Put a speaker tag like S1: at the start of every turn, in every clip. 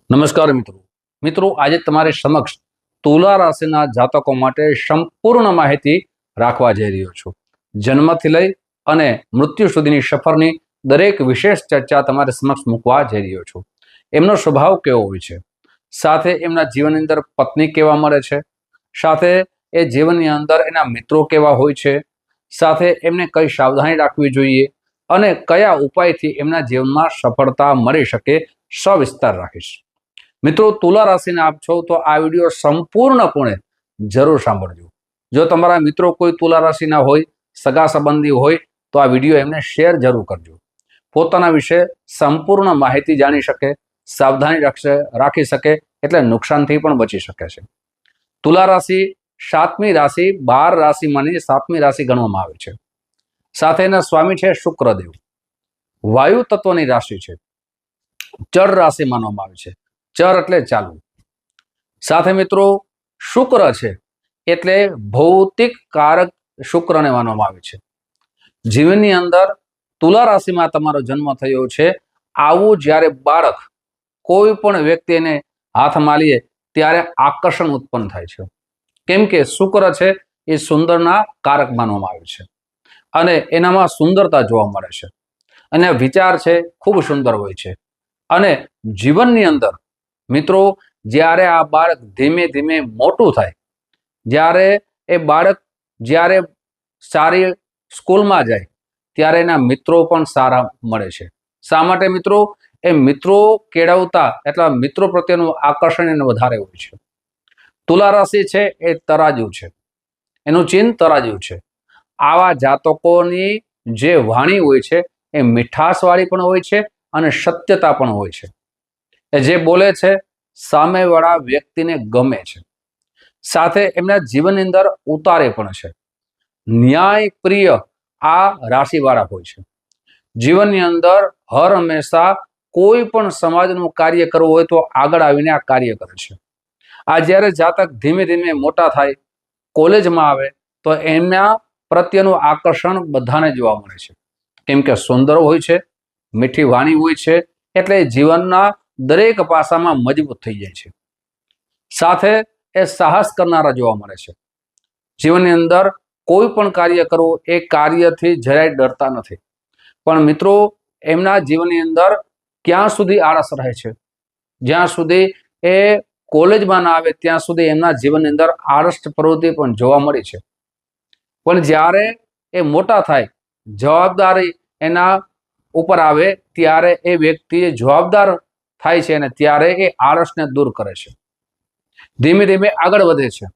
S1: નમસ્કાર મિત્રો આજે તમારી સમક્ષ તુલા રાશિના જાતકો માટે સંપૂર્ણ માહિતી રાખવા જઈ રહ્યો છું। જન્મથી લઈ અને મૃત્યુ સુધીની સફરની દરેક વિશેષ ચર્ચા તમારી સમક્ષ મૂકવા જઈ રહ્યો છું। એમનો સ્વભાવ કેવો હોય છે, સાથે એમના જીવનની અંદર પત્ની કેવા મળે છે, સાથે એ જીવનની અંદર એના મિત્રો કેવા હોય છે, સાથે એમને કઈ સાવધાની રાખવી જોઈએ અને કયા ઉપાયથી એમના જીવનમાં સફળતા મળી શકે સવિસ્તાર રાખીશ। મિત્રો તુલા રાશિને આપ છો તો આ વિડીયો સંપૂર્ણપણે જરૂર સાંભળજો। જો તમારા મિત્રો કોઈ તુલા રાશિના હોય, સગા સંબંધી હોય તો આ વિડીયો એમને શેર જરૂર કરજો। પોતાના વિશે સંપૂર્ણ માહિતી જાણી શકે, સાવધાની રાખી શકે, એટલે નુકસાનથી પણ બચી શકે છે। તુલા રાશિ 7મી રાશિ 12 રાશિમાંની 7મી રાશિ ગણવામાં આવે છે। સાથે એના સ્વામી છે શુક્રદેવ। વાયુ તત્વની રાશિ છે, ચર રાશિ માનવામાં આવે છે। ચર એટલે ચાલુ। સાથે મિત્રો શુક્ર છે એટલે ભૌતિક કારક શુક્રને માનવામાં આવે છે। જીવનની અંદર તુલા રાશિમાં તમારો જન્મ થયો છે, આવું જ્યારે બાળક કોઈ પણ વ્યક્તિને હાથમાં લઈએ ત્યારે આકર્ષણ ઉત્પન્ન થાય છે, કેમ કે શુક્ર છે એ સુંદરના કારક માનવામાં આવે છે અને એનામાં સુંદરતા જોવા મળે છે અને વિચાર છે ખૂબ સુંદર હોય છે। અને જીવનની અંદર મિત્રો જ્યારે આ બાળક ધીમે ધીમે મોટું થાય, જ્યારે એ બાળક જ્યારે સારી સ્કૂલમાં જાય ત્યારે એના મિત્રો પણ સારા મળે છે। શા માટે મિત્રો? એ મિત્રો કેળવતા એટલે મિત્રો પ્રત્યેનું આકર્ષણ એને વધારે હોય છે। તુલા રાશિ છે એ તરાજુ છે, એનું ચિહ્ન તરાજુ છે। આવા જાતકોની જે વાણી હોય છે એ મીઠાશવાળી પણ હોય છે અને સત્યતા પણ હોય છે। એ જે બોલે છે સામેવાળા વ્યક્તિને ગમે છે, સાથે એમના જીવનની અંદર ઉતારે પણ છે। ન્યાય પ્રિય આ રાશિવાળા હોય છે। જીવનની અંદર હર હંમેશા કોઈ પણ સમાજનું કાર્ય કરવું હોય તો આગળ આવીને આ કાર્ય કરે છે। આ જ્યારે જાતક ધીમે ધીમે મોટા થાય, કોલેજમાં આવે તો એમના પ્રત્યેનું આકર્ષણ બધાને જોવા મળે છે, કેમ કે સુંદર હોય છે, મીઠી વાણી હોય છે, એટલે જીવનના દરેક પાસામાં મજબૂત થઈ જાય છે। સાથે એ સાહસ કરનારા જોવા મળે છે। જીવનની અંદર કોઈ પણ કાર્ય કરવું એ કાર્યથી જરાય ડરતા નથી। પણ મિત્રો એમના જીવનની અંદર ક્યાં સુધી આળસ રહે છે, જ્યાં સુધી એ કોલેજમાં ના આવે ત્યાં સુધી એમના જીવનની અંદર આળસ પ્રવૃત્તિ પણ જોવા મળી છે। પણ જ્યારે એ મોટા થાય, જવાબદારી એના ઉપર આવે ત્યારે એ વ્યક્તિ જવાબદાર થાય છે અને ત્યારે એ આળસને દૂર કરે છે, ધીમે ધીમે આગળ વધે છે।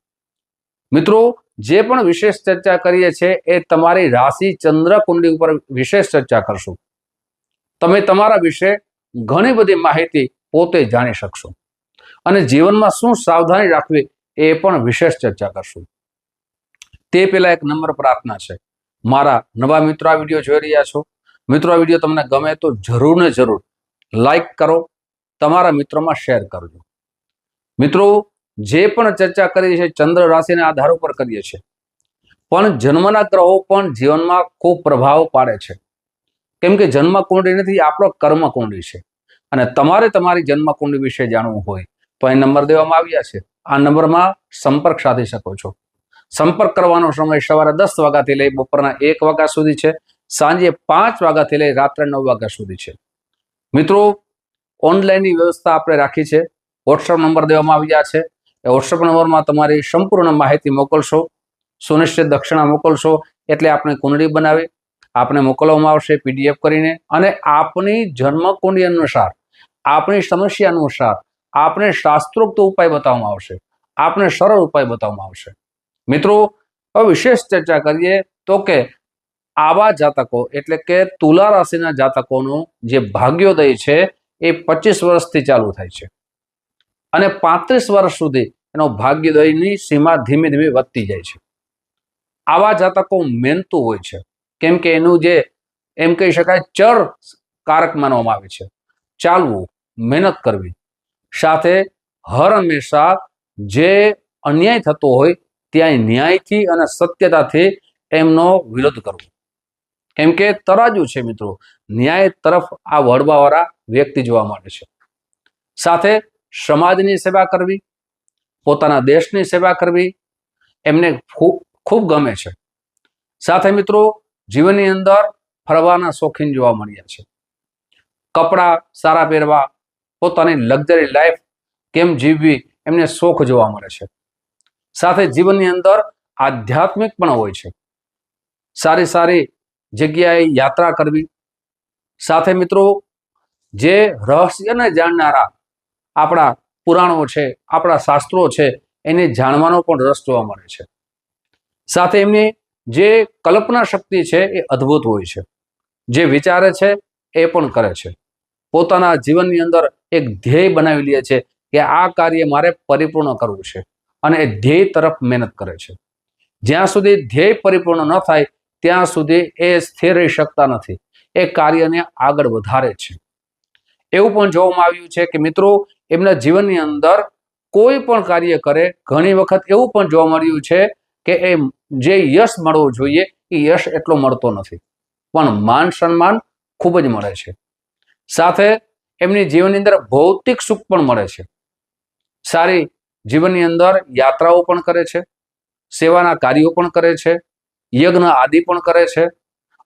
S1: મિત્રો જે પણ વિશેષ ચર્ચા કરીએ છીએ એ તમારી રાશિ ચંદ્ર કુંડલી ઉપર વિશેષ ચર્ચા કરશું। તમે તમારા વિશે ઘણી બધી માહિતી પોતે જાણી શકશો અને જીવનમાં શું સાવધાની રાખવી એ પણ વિશેષ ચર્ચા કરશું। તે પહેલા એક નમ્ર પ્રાર્થના છે, મારા નવા મિત્રો આ વિડીયો જોઈ રહ્યા છો, મિત્રો આ વિડીયો તમને ગમે તો જરૂર ને જરૂર લાઈક કરો, તમારા મિત્રોમાં શેર કરજો। મિત્રો જે પણ ચર્ચા કરીએ છીએ ચંદ્ર રાશિના આધાર ઉપર કરીએ છીએ, પણ જન્મના ગ્રહો પણ જીવનમાં ખૂબ પ્રભાવ પાડે છે, કેમ કે જન્મ કુંડળી નથી, આપણો કર્મ કુંડળી છે અને તમારે તમારી જન્મ કુંડળી વિશે જાણવું હોય તો અહીં નંબર દેવામાં આવ્યા છે, આ નંબરમાં સંપર્ક સાધી શકો છો। સંપર્ક કરવાનો સમય સવારે 10 વાગ્યાથી લઈ બપોરના 1 વાગ્યા સુધી છે, સાંજે 5 વાગ્યાથી લઈ રાત્રે 9 વાગ્યા સુધી છે। મિત્રો ઓનલાઈનની વ્યવસ્થા આપણે રાખી છે, વોટ્સઅપ નંબર દેવામાં આવ્યા છે, એ વોટ્સઅપ નંબરમાં તમારી સંપૂર્ણ માહિતી મોકલશો, સુનિશ્ચિત દક્ષિણા મોકલશો એટલે આપણે કુંડળી બનાવી આપણે મોકલવામાં આવશે PDF કરીને અને આપની જન્મ કુંડળી અનુસાર, આપણી સમસ્યા અનુસાર આપણે શાસ્ત્રોક્ત ઉપાય બતાવવામાં આવશે, આપણે સરળ ઉપાય બતાવવામાં આવશે। મિત્રો હવે વિશેષ ચર્ચા કરીએ તો કે આવા જાતકો એટલે કે તુલા રાશિના જાતકોનું જે ભાગ્યોદય છે એ 25 વર્ષથી ચાલુ થાય છે અને 35 વર્ષ સુધી એનો ભાગ્યોદયની સીમા ધીમે ધીમે વધતી જાય છે। આવા જાતકો મહેનતુ હોય છે, કેમ કે એનું જે એમ કહી શકાય ચર કારક માનવામાં આવે છે, ચાલવું, મહેનત કરવી, સાથે હર હંમેશા જે અન્યાય થતો હોય ત્યાં ન્યાયથી અને સત્યતાથી એમનો વિરોધ કરવો, કેમ કે તરાજુ છે મિત્રો, ન્યાય તરફ આ વળવાવાળા વ્યક્તિ જોવા મળે છે। સાથે સમાજની સેવા કરવી, પોતાના દેશની સેવા કરવી એમને ખૂબ ગમે છે. સાથે મિત્રો જીવનની અંદર ફરવાના શોખીન જોવા મળ્યા છે. કપડાં સારા પહેરવા, પોતાની લક્ઝરી લાઈફ કેમ જીવવી એમને શોખ જોવા મળે છે. સાથે જીવનની અંદર આધ્યાત્મિક પણ હોય છે. સારી સારી જગ્યાએ યાત્રા કરવી. સાથે મિત્રો જે રહસ્યને જાણનારા આપણા પુરાણો છે, આપણા શાસ્ત્રો છે, એને જાણવાનો પણ રસ જોવા મળે છે. સાથે એમની જે કલ્પના શક્તિ છે એ અદ્ભુત હોય છે. જે વિચારે છે એ પણ કરે છે. પોતાના જીવનની અંદર એક ધ્યેય બનાવી લે છે કે આ કાર્ય મારે પરિપૂર્ણ કરવું છે અને એ ધ્યેય તરફ મહેનત કરે છે. જ્યાં સુધી ધ્યેય પરિપૂર્ણ ન થાય ત્યાં સુધી એ સ્થિર રહી શકતા નથી. એ કાર્યને આગળ વધારે છે. એવું પણ જોવામાં આવ્યું છે કે મિત્રો એમના જીવનની અંદર કોઈ પણ કાર્ય કરે, ઘણી વખત એવું પણ જોવા મળ્યું છે કે એ જે યશ મળવો જોઈએ એ યશ એટલો મળતો નથી, પણ માન સન્માન ખૂબ જ મળે છે. સાથે એમની જીવનની અંદર ભૌતિક સુખ પણ મળે છે. સારી જીવનની અંદર યાત્રાઓ પણ કરે છે, સેવાના કાર્યો પણ કરે છે, યજ્ઞ આદિ પણ કરે છે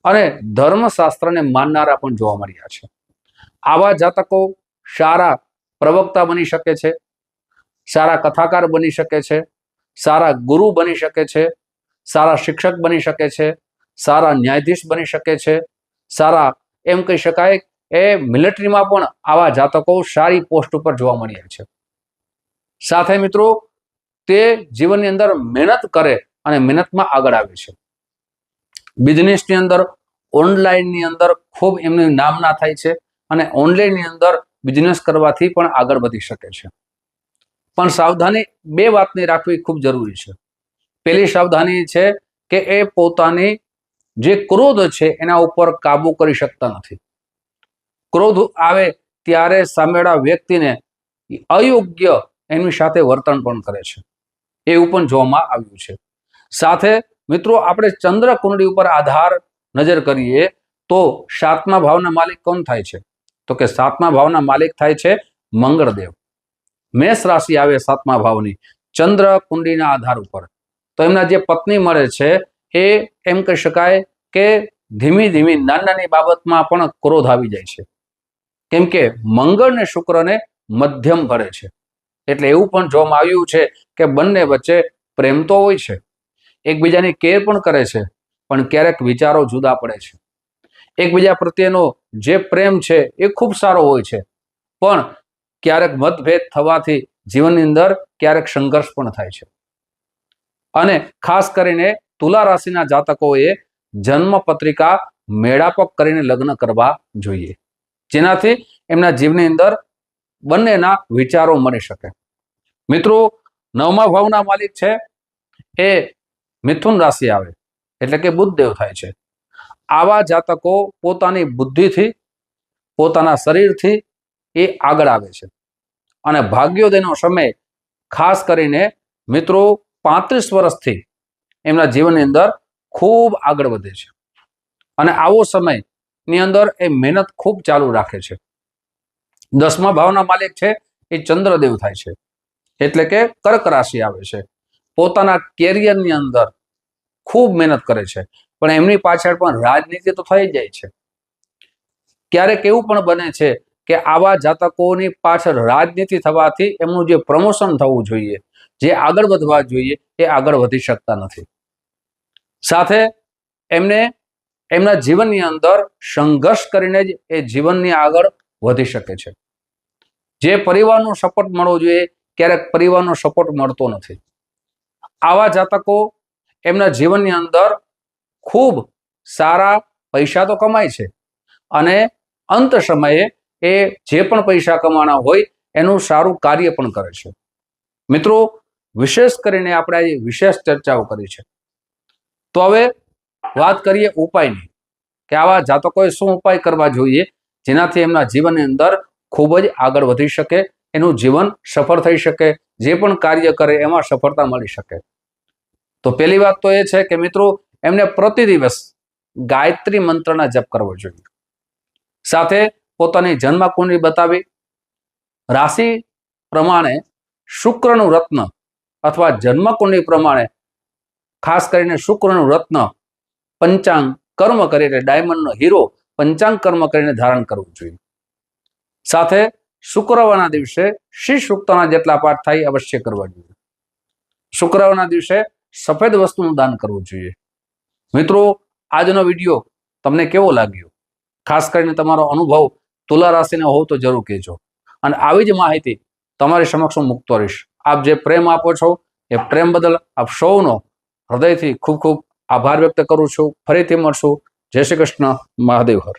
S1: અને ધર્મશાસ્ત્રને માનનારા પણ જોવા મળ્યા છે. આવા જાતકો સારા પ્રવક્તા બની શકે છે, સારા કથાકાર બની શકે છે, સારા ગુરુ બની શકે છે, સારા શિક્ષક બની શકે છે, સારા ન્યાયાધીશ બની શકે છે, સારા એમ કહી શકાય એ મિલિટરીમાં પણ આવા જાતકો સારી પોસ્ટ ઉપર જોવા મળ્યા છે. સાથે મિત્રો તે જીવનની અંદર મહેનત કરે અને મહેનતમાં આગળ આવે છે. બિઝનેસની અંદર, ઓનલાઈનની અંદર ખૂબ એમની નામના થાય છે અને ઓનલાઈનની અંદર બિઝનેસ કરવાથી પણ આગળ વધી શકે છે. પણ સાવધાની બે વાતની રાખવી ખૂબ જરૂરી છે. પહેલી સાવધાની છે કે એ પોતાની જે ક્રોધ છે એના ઉપર કાબુ કરી શકતા નથી. ક્રોધ આવે ત્યારે સામેવાળા વ્યક્તિને અયોગ્ય એની સાથે વર્તન પણ કરે છે. એવું પણ જોવામાં આવ્યું છે. સાથે મિત્રો આપણે ચંદ્ર કુંડળી ઉપર આધાર નજર કરીએ તો સાતમા ભાવના માલિક કોણ થાય છે? તો કે સાતમા ભાવના માલિક થાય છે મંગળદેવ. મેષ રાશિ આવે સાતમા ભાવની ચંદ્ર કુંડળીના આધાર ઉપર. તો એમના જે પત્ની મળે છે એ એમ કહી શકાય કે ધીમી ધીમી નાની બાબતમાં પણ ક્રોધ આવી જાય છે. કેમ કે મંગળ ને શુક્રને મધ્યમ કરે છે. એટલે એવું પણ જોવામાં આવ્યું છે કે બંને વચ્ચે પ્રેમ તો હોય છે, એકબીજાની કેર પણ કરે છે, પણ ક્યારેક વિચારો જુદા પડે છે. એકબીજા પ્રત્યેનો જે પ્રેમ છે એ ખૂબ સારો હોય છે, પણ ક્યારેક મતભેદ થવાથી જીવનની અંદર ક્યારેક સંઘર્ષ પણ થાય છે. અને ખાસ કરીને તુલા રાશિના જાતકોએ જન્મ પત્રિકા મેળાપક કરીને લગ્ન કરવા જોઈએ, જેનાથી એમના જીવનની અંદર બંનેના વિચારો મળી શકે. મિત્રો નવમા ભાવના માલિક છે એ મિથુન રાશિ આવે એટલે કે બુધદેવ થાય છે. આવા જાતકો પોતાની બુદ્ધિથી, પોતાના શરીરથી એ આગળ આવે છે અને ભાગ્યોદયનો સમય ખાસ કરીને મિત્રો 35 વર્ષથી એમના જીવનની અંદર ખૂબ આગળ વધે છે અને આવો સમયની અંદર એ મહેનત ખૂબ ચાલુ રાખે છે. 10મા ભાવના માલિક છે એ ચંદ્રદેવ થાય છે એટલે કે કર્ક રાશિ આવે છે. પોતાના કેરિયરની અંદર ખૂબ મહેનત કરે છે, પણ એમની પાછળ પણ રાજનીતિ તો થઈ જાય છે. ક્યારેક એવું પણ બને છે કે આવા જાતકોની પાછળ રાજનીતિ થવાથી એમનું જે પ્રમોશન થવું જોઈએ, જે આગળ વધવા જોઈએ, એ આગળ વધી શકતા નથી. સાથે એમને એમના જીવનની અંદર સંઘર્ષ કરીને જ એ જીવનની આગળ વધી શકે છે. જે પરિવારનો સપોર્ટ મળવો જોઈએ ક્યારેક પરિવારનો સપોર્ટ મળતો નથી. આવા જાતકો એમના જીવનની અંદર ખૂબ સારા પૈસા તો કમાય છે અને અંત સમયે એ જે પણ પૈસા કમાણા હોય એનું સારું કાર્ય પણ કરે છે. મિત્રો વિશેષ કરીને આપણે આજે વિશેષ ચર્ચાઓ કરી છે. તો હવે વાત કરીએ ઉપાયની કે આવા જાતકોએ શું ઉપાય કરવા જોઈએ જેનાથી એમના જીવનની અંદર ખૂબ જ આગળ વધી શકે, એનું જીવન સફળ થઈ શકે, જે પણ કાર્ય કરે એમાં સફળતા મળી શકે. તો પહેલી વાત તો એ છે કે મિત્રો એમને પ્રતિ દિવસ ગાયત્રી મંત્રના જપ કરવો જોઈએ. સાથે પોતાની જન્મ કુંડળી બતાવી રાશિ પ્રમાણે શુક્રનું રત્ન અથવા જન્મકુંડળી પ્રમાણે ખાસ કરીને શુક્રનું રત્ન પંચાંગ કર્મ કરી એટલે ડાયમંડનો હીરો પંચાંગ કર્મ કરીને ધારણ કરવું જોઈએ. સાથે શુક્રવારના દિવસે શ્રી સૂક્તના જેટલા પાઠ થાય અવશ્ય કરવા જોઈએ. શુક્રવારના દિવસે સફેદ વસ્તુનું દાન કરવું જોઈએ. મિત્રો, આજનો વિડીયો તમને કેવો લાગ્યો? ખાસ કરીને તમારો અનુભવ તુલા રાશિનો હોવ તો જરૂર કહેજો. અને આવી જ માહિતી તમારી સમક્ષ હું મૂકતો રહીશ. આપ જે પ્રેમ આપો છો એ પ્રેમ બદલ આપ સૌનો હૃદયથી ખૂબ ખૂબ આભાર વ્યક્ત કરું છું. ફરીથી મળશું. જય શ્રી કૃષ્ણ. મહાદેવ હર.